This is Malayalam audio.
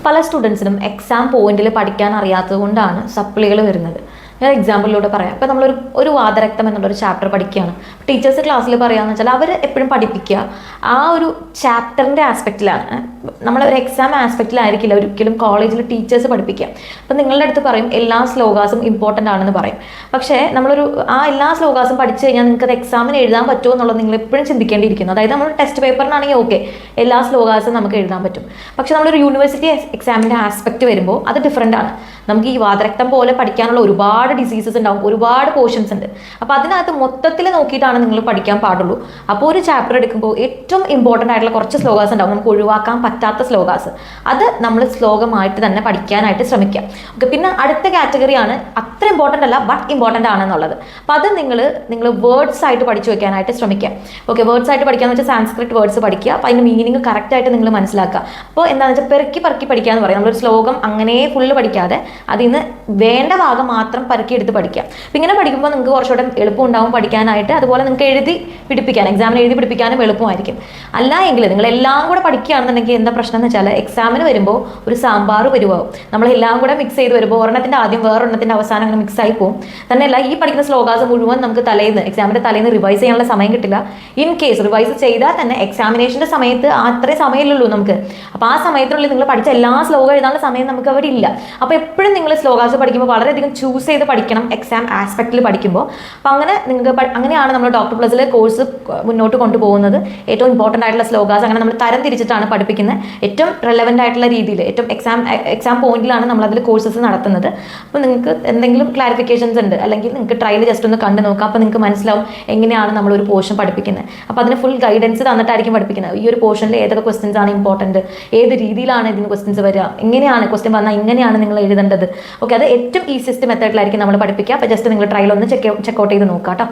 പല സ്റ്റുഡൻസിനും എക്സാം പോയിന്റിൽ പഠിക്കാൻ അറിയാത്തത് കൊണ്ടാണ് സപ്ലികൾ വരുന്നത്. ഞാൻ എക്സാമ്പിളിലൂടെ പറയാം. ഇപ്പോൾ നമ്മളൊരു വാതരക്തം എന്നുള്ളൊരു ചാപ്റ്റർ പഠിക്കുകയാണ്. ടീച്ചേഴ്സ് ക്ലാസ്സിൽ പറയുകയെന്ന് വെച്ചാൽ അവർ എപ്പോഴും പഠിപ്പിക്കുക ആ ഒരു ചാപ്റ്ററിൻ്റെ ആസ്പെക്റ്റിലാണ്. നമ്മളൊരു എക്സാം ആസ്പെക്റ്റിലായിരിക്കില്ല ഒരിക്കലും കോളേജിൽ ടീച്ചേഴ്സ് പഠിപ്പിക്കുക. അപ്പം നിങ്ങളുടെ അടുത്ത് പറയും എല്ലാ ശ്ലോകാസും ഇമ്പോർട്ടൻ്റ് ആണെന്ന് പറയും. പക്ഷേ ആ എല്ലാ ശ്ലോകാസും പഠിച്ചു കഴിഞ്ഞാൽ നിങ്ങൾക്ക് അത് എക്സാമിന് എഴുതാൻ പറ്റുമോ എന്നുള്ളത് നിങ്ങൾ എപ്പോഴും ചിന്തിക്കേണ്ടിയിരിക്കുന്നു. അതായത് നമ്മൾ ടെസ്റ്റ് പേപ്പറിനാണെങ്കിൽ ഓക്കെ എല്ലാ ശ്ലോകാസും നമുക്ക് എഴുതാൻ പറ്റും. പക്ഷേ നമ്മളൊരു യൂണിവേഴ്സിറ്റി എക്സാമിൻ്റെ ആസ്പെക്റ്റ് വരുമ്പോൾ അത് ഡിഫറൻ്റ് ആണ്. നമുക്ക് ഈ വാതരക്തം പോലെ പഠിക്കാനുള്ള ഒരുപാട് ഡിസീസസ് ഉണ്ടാവും, ഒരുപാട് പോർഷൻസ് ഉണ്ട്. അപ്പോൾ അതിനകത്ത് മൊത്തത്തിൽ നോക്കിയിട്ടാണ് നിങ്ങൾ പഠിക്കാൻ പാടുള്ളൂ. അപ്പോൾ ഒരു ചാപ്റ്റർ എടുക്കുമ്പോൾ ഏറ്റവും ഇമ്പോർട്ടൻ്റ് ആയിട്ടുള്ള കുറച്ച് ശ്ലോകാസ് ഉണ്ടാവും, നമുക്ക് ഒഴിവാക്കാൻ പറ്റാത്ത ശ്ലോകാസ്. അത് നമ്മൾ ശ്ലോകമായിട്ട് തന്നെ പഠിക്കാനായിട്ട് ശ്രമിക്കാം. ഓക്കെ, പിന്നെ അടുത്ത കാറ്റഗറിയാണ് അത്ര ഇമ്പോർട്ടൻ്റ് അല്ല ബട്ട് ഇമ്പോർട്ടൻ്റ് ആണെന്നുള്ളത്. അപ്പോൾ അത് നിങ്ങൾ വേർഡ്സ് ആയിട്ട് പഠിച്ചു വെക്കാനായിട്ട് ശ്രമിക്കാം. ഓക്കെ, വേർഡ്സ് ആയിട്ട് പഠിക്കാന്ന് വെച്ചാൽ സാൻസ്ക്രിറ്റ് വേർഡ്സ് പഠിക്കുക. അപ്പോൾ അതിൻ്റെ മീനിങ് കറക്റ്റായിട്ട് നിങ്ങൾ മനസ്സിലാക്കുക. അപ്പോൾ എന്താണെന്ന് വെച്ചാൽ പെറുക്കി പഠിക്കുക എന്ന് പറയും. നമ്മളൊരു ശ്ലോകം അങ്ങനെ ഫുള്ള് പഠിക്കാതെ അതിൽ നിന്ന് വേണ്ട ഭാഗം മാത്രം പെറുക്കി എടുത്ത് പഠിക്കാം. അപ്പം ഇങ്ങനെ പഠിക്കുമ്പോൾ നിങ്ങൾക്ക് കുറച്ചുകൂടെ എളുപ്പം ഉണ്ടാവും പഠിക്കാനായിട്ട്. അതുപോലെ നിങ്ങൾക്ക് എക്സാമിന് എഴുതി പിടിപ്പിക്കാനും എളുപ്പമായിരിക്കും. അല്ല എങ്കിൽ നിങ്ങൾ എല്ലാം കൂടെ പഠിക്കുകയാണെന്നുണ്ടെങ്കിൽ എന്താ പ്രശ്നം എന്ന് വെച്ചാൽ എക്സാമിന് വരുമ്പോൾ ഒരു സാമ്പാർ വരുവാകും. നമ്മളെല്ലാം കൂടെ മിക്സ് ചെയ്ത് വരുമ്പോൾ ഒരെണ്ണത്തിൻ്റെ ആദ്യം വേറൊരെണ്ണത്തിൻ്റെ അവസാനം അങ്ങനെ മിക്സ് ആയി പോകും. തന്നെയല്ല ഈ പഠിക്കുന്ന ശ്ലോകാസ് മുഴുവൻ നമുക്ക് എക്സാമിൻ്റെ തലേന്ന് റിവൈസ് ചെയ്യാനുള്ള സമയം കിട്ടില്ല. ഇൻ കേസ് റിവൈസ് ചെയ്താൽ തന്നെ എക്സാമിനേഷൻ്റെ സമയത്ത് അത്രയും സമയമില്ലല്ലോ നമുക്ക്. അപ്പോൾ ആ സമയത്തിനുള്ളിൽ നിങ്ങൾ പഠിച്ച എല്ലാ ശ്ലോകം എഴുതാനുള്ള സമയം നമുക്ക് അവിടെ ഇല്ല. അപ്പോൾ എപ്പോഴും നിങ്ങൾ ശ്ലോകാസ് പഠിക്കുമ്പോൾ വളരെയധികം ചൂസ് ചെയ്ത് പഠിക്കണം എക്സാം ആസ്പെക്റ്റിൽ പഠിക്കുമ്പോൾ. അപ്പോൾ അങ്ങനെയാണ് നമ്മൾ ഡോക്ടർ പ്ലസിലെ കോഴ്സ് മുന്നോട്ട് കൊണ്ടുപോകുന്നത്. ഏറ്റവും ഇമ്പോർട്ടൻ്റ് ആയിട്ടുള്ള ശ്ലോകാസ് അങ്ങനെ നമ്മൾ തരം തിരിച്ചിട്ടാണ് പഠിപ്പിക്കുന്നത്. ഏറ്റവും റെലവൻ്റ് ആയിട്ടുള്ള രീതിയിൽ ഏറ്റവും എക്സാം പോയിന്റിലാണ് നമ്മളതിൽ കോഴ്സസ് നടത്തുന്നത്. അപ്പോൾ നിങ്ങൾക്ക് എന്തെങ്കിലും ക്ലാരിഫിക്കേഷൻസ് ഉണ്ട് അല്ലെങ്കിൽ നിങ്ങൾക്ക് ട്രയൽ ജസ്റ്റ് ഒന്ന് കണ്ടു നോക്കാം. അപ്പോൾ നിങ്ങൾക്ക് മനസ്സിലാവും എങ്ങനെയാണ് നമ്മളൊരു പോർഷൻ പഠിപ്പിക്കുന്നത്. അപ്പോൾ അതിന് ഫുൾ ഗൈഡൻസ് തന്നിട്ടായിരിക്കും പഠിപ്പിക്കുന്നത്. ഈ ഒരു പോർഷനിൽ ഏതൊക്കെ ക്വസ്റ്റ്യൻസ് ആണ് ഇമ്പോർട്ടൻറ്റ്, ഏത് രീതിയിലാണ് ഇതിന് ക്വസ്റ്റ്യൻസ് വരിക, എങ്ങനെയാണ് ക്വസ്റ്റ്യൻ വന്നാൽ ഇങ്ങനെയാണ് നിങ്ങൾ എഴുതേണ്ടത്. ഓക്കെ, അത് ഏറ്റവും ഈസിയസ്റ്റ് മെത്തേഡിലായിരിക്കും നമ്മൾ പഠിപ്പിക്കുക. അപ്പോൾ ജസ്റ്റ് നിങ്ങൾ ട്രയൽ ഒന്ന് ചെക്കൗട്ട് ചെയ്ത് നോക്കാം കേട്ടോ.